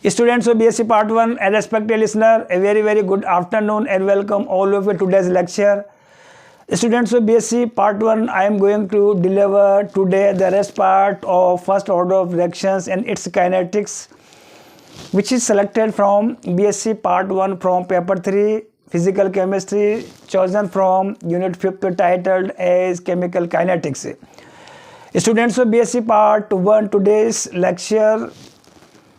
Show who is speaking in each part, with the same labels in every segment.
Speaker 1: Students of BSc Part 1 and respected listener, a very good afternoon and welcome all of you to today's lecture. Students of BSc Part 1, I am going to deliver today the rest part of first order of reactions and its kinetics, which is selected from BSc Part 1 from Paper 3, Physical Chemistry, chosen from Unit 5 titled as Chemical Kinetics. Students of BSc Part 1, today's lecture,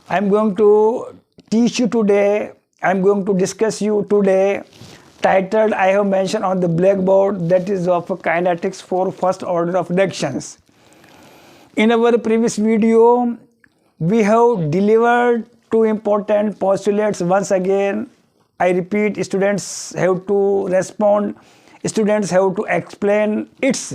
Speaker 1: I am going to teach you today, I am going to discuss you today, titled I have mentioned on the blackboard, that is of kinetics for first order of reactions. In our previous video, we have delivered two important postulates. Once again, I repeat, students have to respond, students have to explain its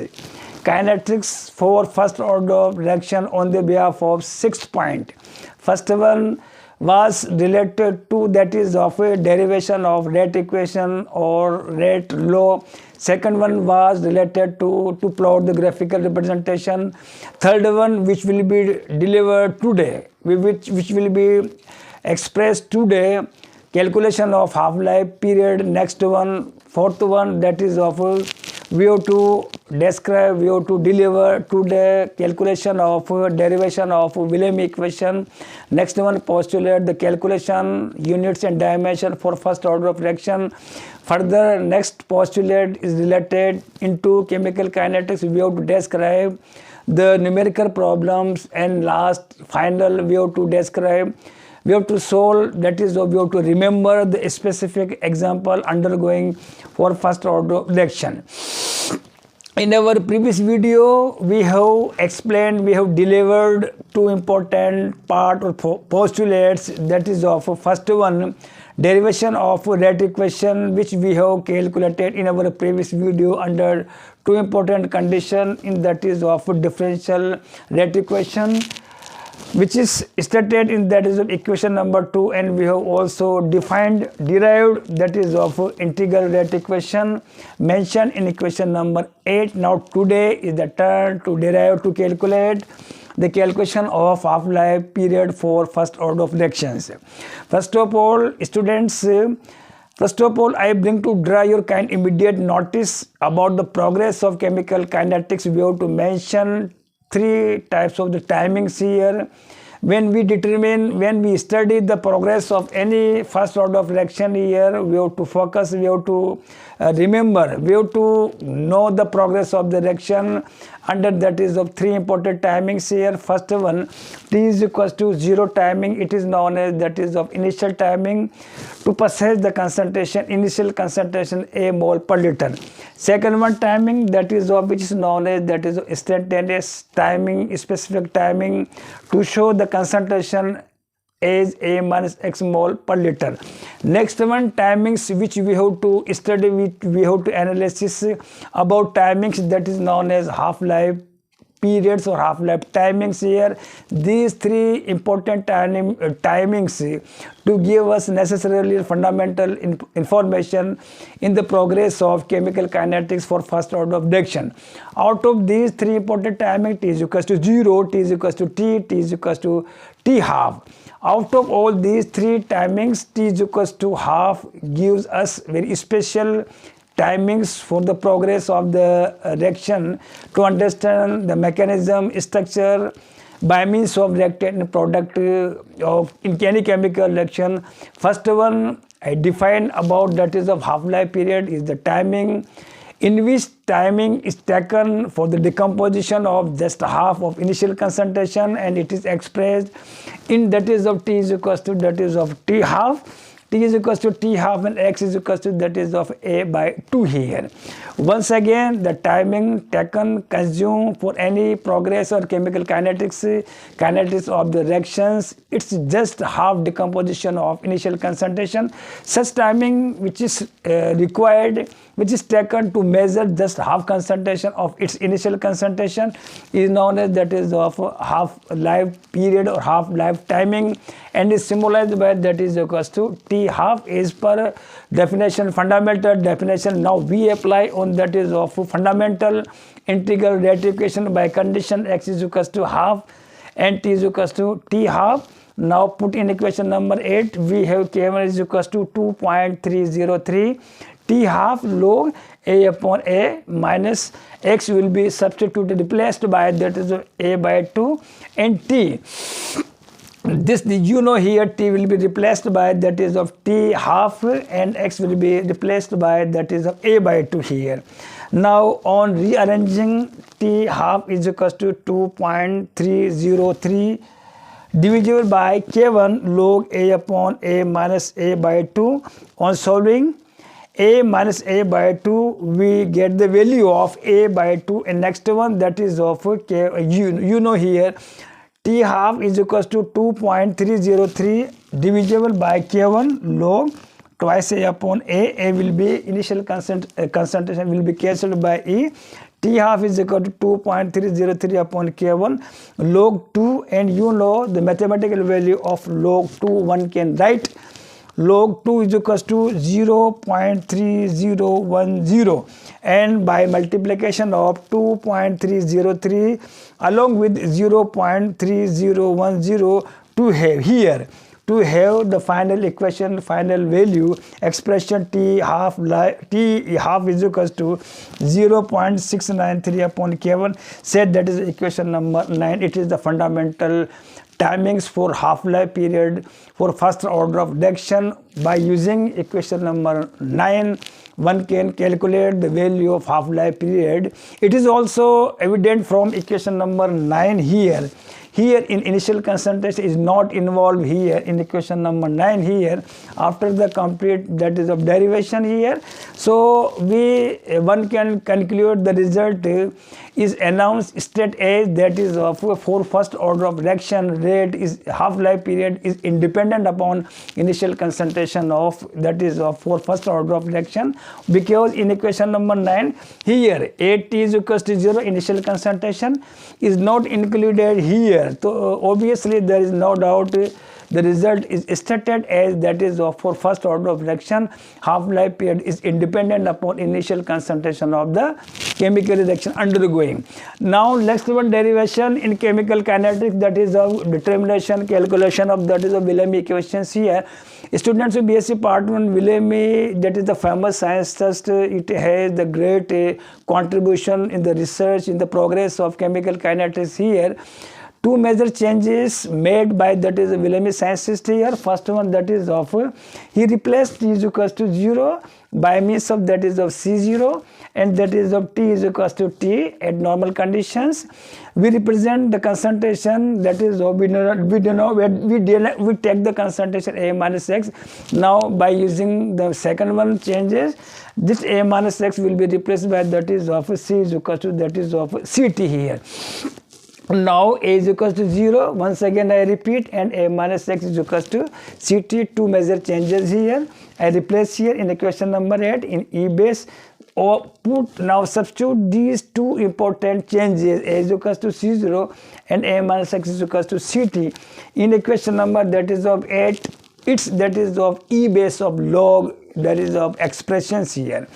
Speaker 1: kinetics for first order of reaction on the behalf of 6th point. First one was related to, that is of a derivation of rate equation or rate law. Second one was related to plot the graphical representation. Third one, which will be delivered today, which will be expressed today, calculation of half-life period. Next one, fourth one, that is of we have to describe, we have to deliver today calculation of derivation of Wilhelm equation. Next one, postulate the calculation units and dimension for first order of reaction. Further, next postulate is related into chemical kinetics. We have to describe the numerical problems, and last final we have to describe, we have to solve, that is we have to remember the specific example undergoing for first order reaction. In our previous video, we have explained, we have delivered two important part or postulates, that is of first one, derivation of rate equation, which we have calculated in our previous video under two important conditions, in that is of differential rate equation, which is stated in that is of equation number 2, and we have also derived that is of integral rate equation mentioned in equation number 8. Now today is the turn to derive, to calculate the calculation of half-life period for first order of reactions. First of all, students, I bring to draw your kind immediate notice about the progress of chemical kinetics. We have to mention three types of the timings here. When we study the progress of any first order of reaction here, we have to focus, we have to remember, we have to know the progress of the reaction under that is of three important timings here. First one, T is equals to 0 timing, it is known as that is of initial timing to possess the concentration, initial concentration A mole per liter. Second one, timing, that is of which is known as that is instantaneous timing, specific timing to show the concentration as A minus X mole per liter. Next one, timings which we have to study, we have to analysis about timings, that is known as half-life periods or half-life timings here. These three important timings to give us necessarily fundamental information in the progress of chemical kinetics for first order of reaction. Out of these three important timings, T is equals to 0, T is equals to T, T is equals to T half. Out of all these three timings, T is equals to half gives us very special timings for the progress of the reaction to understand the mechanism, structure by means of reactant product of in any chemical reaction. First one I define about, that is of half-life period, is the timing in which timing is taken for the decomposition of just half of initial concentration, and it is expressed in that is of T is equals to that is of T half. T is equals to T half and X is equals to that is of A by 2 here. Once again, the timing taken, consumed for any progress or chemical kinetics of the reactions, it's just half decomposition of initial concentration. Such timing which is required, which is taken to measure just half concentration of its initial concentration, is known as that is of half-life period or half-life timing, and is symbolized by that is equals to T half is per definition, fundamental definition. Now we apply on that is of fundamental integral rate equation by condition X is equals to half and t is equals to t half. Now put in equation number 8, we have k1 is equals to 2.303 t half log a upon a minus x will be substituted, replaced by that is a by 2, and t, this you know here t will be replaced by that is of t half, and x will be replaced by that is of a by 2 here. Now on rearranging, t half is equals to 2.303 divisible by k1 log a upon a minus a by 2. On solving a minus a by 2, we get the value of a by 2, and next one that is of k, you know here t half is equals to 2.303 divisible by k1 log twice a upon a will be initial concentration will be cancelled by e. T half is equal to 2.303 upon k1 log 2, and you know the mathematical value of log 2 one can write. Log 2 is equals to 0.3010, and by multiplication of 2.303 along with 0.3010 to have here, to have the final equation, final value expression t half is equals to 0.693 upon k1, said that is equation number 9. It is the fundamental timings for half-life period for first order of reaction. By using equation number 9, one can calculate the value of half-life period. It is also evident from equation number 9 here. Here in initial concentration is not involved here in equation number 9 here. After the complete that is of derivation here, so one can conclude the result is announced state as that is of for first order of reaction rate is half-life period is independent upon initial concentration of that is of for first order of reaction, because in equation number 9 here at t is equals to 0 initial concentration is not included here. So obviously there is no doubt the result is stated as that is for first order of reaction half-life period is independent upon initial concentration of the chemical reaction undergoing. Now next one derivation in chemical kinetics, that is of determination calculation of that is of Villamy equations here. Students of BSc part 1 Villamy, that is the famous scientist, it has the great contribution in the research in the progress of chemical kinetics here. Two major changes made by that is a Villamy scientist here. First one that is of he replaced t is equals to 0 by means of that is of C0, and that is of t is equals to t at normal conditions. We represent the concentration that is of we take the concentration a minus x. Now by using the second one changes, this a minus x will be replaced by that is of c is equals to that is of ct here. Now a is equals to 0, once again I repeat, and a minus x is equals to ct. Two major changes here. I replace here in equation number 8 in e base, or put now substitute these two important changes, a is equals to c0 and a minus x is equals to ct in equation number that is of 8. It's that is of e base of log that is of expressions here.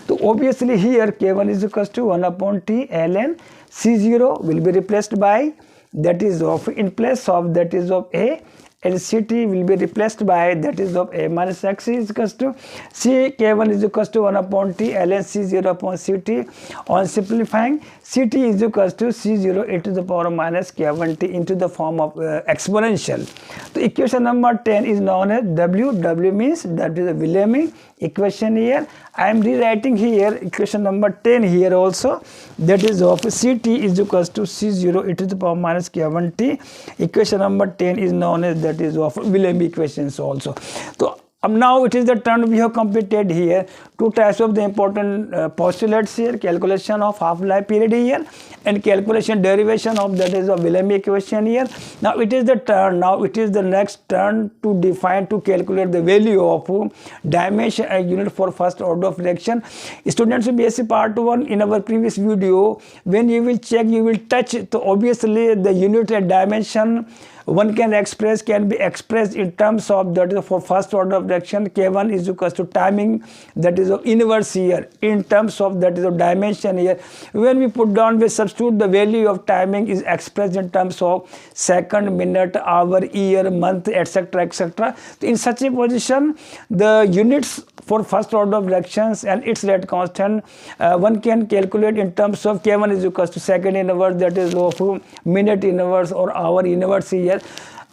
Speaker 1: So obviously here k1 is equals to 1 upon t ln C0 will be replaced by that is of in place of that is of a, and ct will be replaced by that is of a minus x is equals to c k1 is equals to 1 upon t ln c0 upon ct. On simplifying, ct is equals to c0 e to the power minus k1t into the form of exponential. So equation number 10 is known as W. W means that is a Villamy equation here. I am rewriting here equation number 10 here also, that is of ct is equals to c0 e to the power minus k1t. Equation number 10 is known as that is of Villamy equations also. So now it is the turn we have completed here. Two types of the important postulates here, calculation of half-life period here and calculation derivation of that is of Villamy equation here. Now it is the turn, now it is the next turn to define, to calculate the value of dimension unit for first order of reaction. Students of BSc part 1, in our previous video, when you will check, you will touch, so obviously the unit and dimension one can be expressed in terms of, that is for first order of reaction, k1 is equals to timing, that is of inverse here, in terms of, that is of dimension here. When we put down, we substitute the value of timing is expressed in terms of second, minute, hour, year, month, etc., etc. In such a position, the units for first order of reactions and its rate constant, one can calculate in terms of k1 is equals to second inverse, that is of minute inverse or hour inverse here.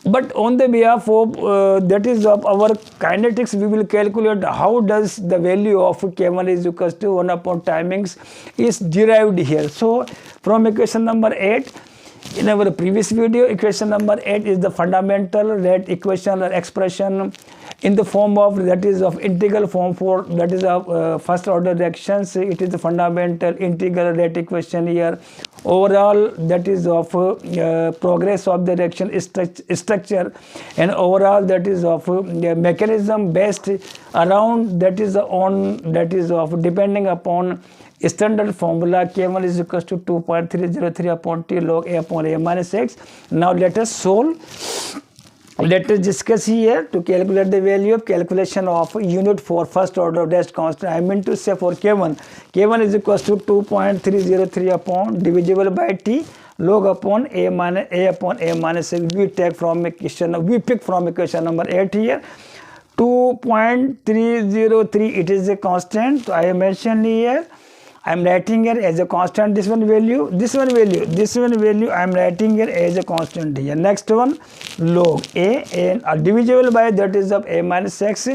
Speaker 1: But on the behalf of that is of our kinetics, we will calculate how does the value of k1 is equals to 1 upon timings is derived here. So from equation number 8, in our previous video, equation number 8 is the fundamental rate equation or expression in the form of, that is of integral form for, that is of first order reactions. It is the fundamental integral rate equation here. Overall, that is of progress of the reaction structure, and overall, that is of mechanism based around, that is on, that is of depending upon standard formula k1 is equals to 2.303 upon t log a upon a minus x. Now let us solve. Let us discuss here to calculate the value of calculation of unit for first order of rate constant. I mean to say for k1 is equals to 2.303 upon divisible by t log upon a upon a minus x. We take from equation, we pick from equation number 8 here. 2.303, it is a constant. So I have mentioned here, I am writing here as a constant this one value, I am writing here as a constant here. Next one, log a and divisible by, that is of a minus x.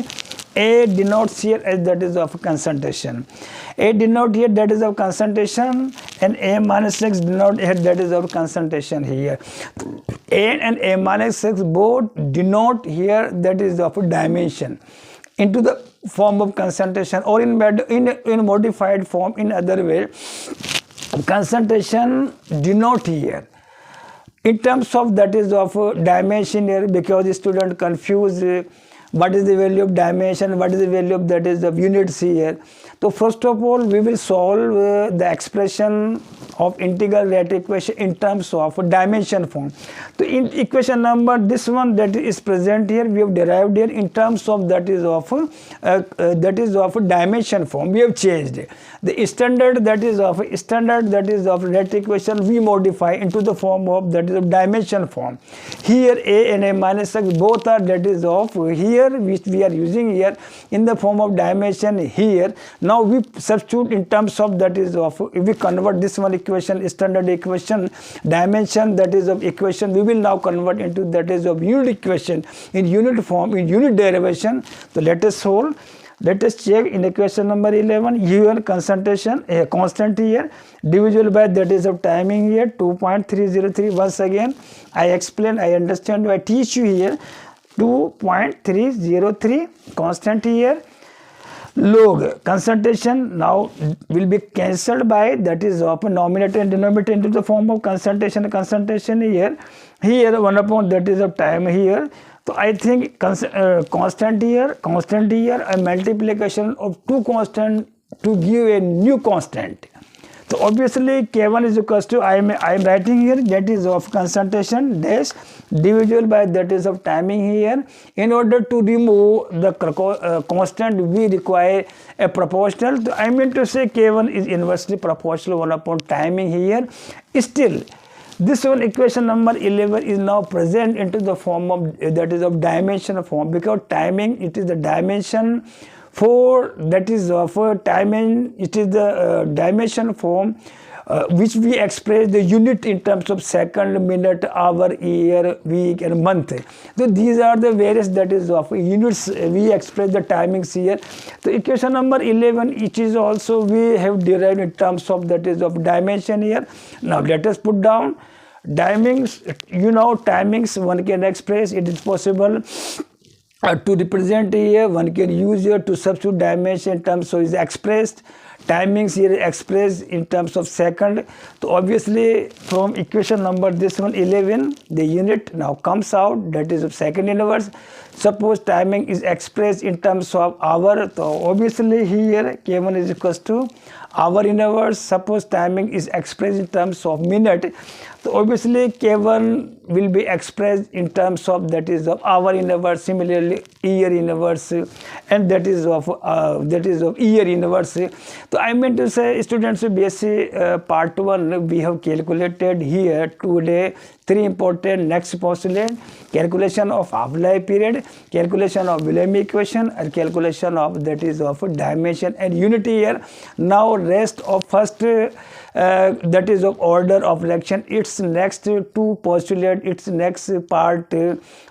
Speaker 1: A denotes here as, that is of concentration. A denote here, that is of concentration, and a minus x denote here, that is of concentration here. A and a minus x both denote here, that is of dimension into the form of concentration, or in modified form in other way. Concentration denote here in terms of, that is of dimension here, because the student confuse what is the value of dimension, what is the value of, that is of units here. So first of all, we will solve the expression of integral rate equation in terms of dimension form. So in equation number, this one that is present here, we have derived here in terms of, that is of dimension form. We have changed the standard, that is of rate equation, we modify into the form of, that is of dimension form. Here a and a minus x both are, that is of here, which we are using here in the form of dimension here. Now we substitute in terms of, that is of, if we convert this one equation, standard equation, dimension, that is of equation, we will now convert into, that is of unit equation in unit form, in unit derivation. So let us solve. Let us check in equation number 11, here concentration, a constant here, divisible by, that is of timing here, 2.303. Once again, I explain, I understand, I teach you here, 2.303 constant here. Log concentration now will be cancelled by, that is of numerator and denominator into the form of concentration here. Here 1 upon, that is of time here. So I think constant here, a multiplication of two constant to give a new constant. So obviously k1 is equals to, I am writing here, that is of concentration dash divisible by, that is of timing here. In order to remove the constant, we require a proportional. So I mean to say k1 is inversely proportional 1 upon timing here. Still, this one equation number 11 is now present into the form of, that is of dimension form, because timing, it is the dimension for, that is of timing, it is the dimension form which we express the unit in terms of second, minute, hour, year, week and month. So these are the various, that is of units, we express the timings here. So equation number 11, it is also we have derived in terms of, that is of dimension here. Now let us put down timings. You know, timings one can express, it is possible to represent here, one can use here to substitute dimension in terms of is expressed. Timings here expressed in terms of second. So obviously from equation number this one 11, the unit now comes out, that is of second inverse. Suppose timing is expressed in terms of hour, so obviously here K1 is equals to hour in hours. Suppose timing is expressed in terms of minute, so obviously K1 will be expressed in terms of, that is of hour in hours. Similarly year in hours, and that is of year in hours. So I meant to say, students, BSc part 1 we have calculated here today 3 important next postulate: calculation of half-life period, calculation of Wilhelm equation, and calculation of, that is of dimension and unity year. Now rest of first that is of order of reaction, its next 2 postulate, its next part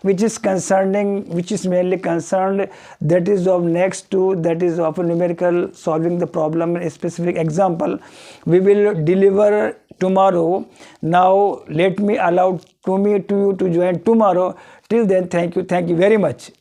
Speaker 1: which is mainly concerned, that is of next 2, that is of numerical solving the problem in a specific example, we will deliver tomorrow. Now let me allow to you to join tomorrow. Till then, thank you very much.